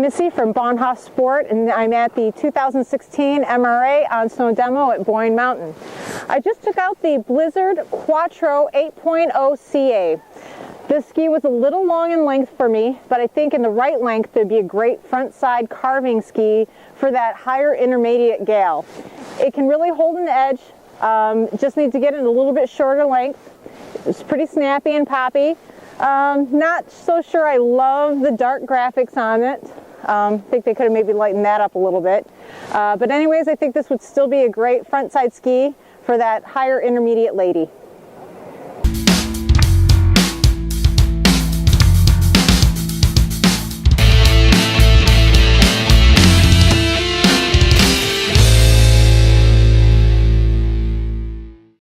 I'm Missy from Bahnhof Sport, and I'm at the 2016 MRA on snow demo at Boyne Mountain. I just took out the Blizzard Quattro 8.0 CA. This ski was a little long in length for me, but I think in the right length it'd be a great front side carving ski for that higher intermediate gal. It can really hold an edge, just need to get it a little bit shorter length. It's pretty snappy and poppy. Not so sure I love the dark graphics on it. I think they could have maybe lightened that up a little bit. But anyways, I think this would still be a great front side ski for that higher intermediate lady.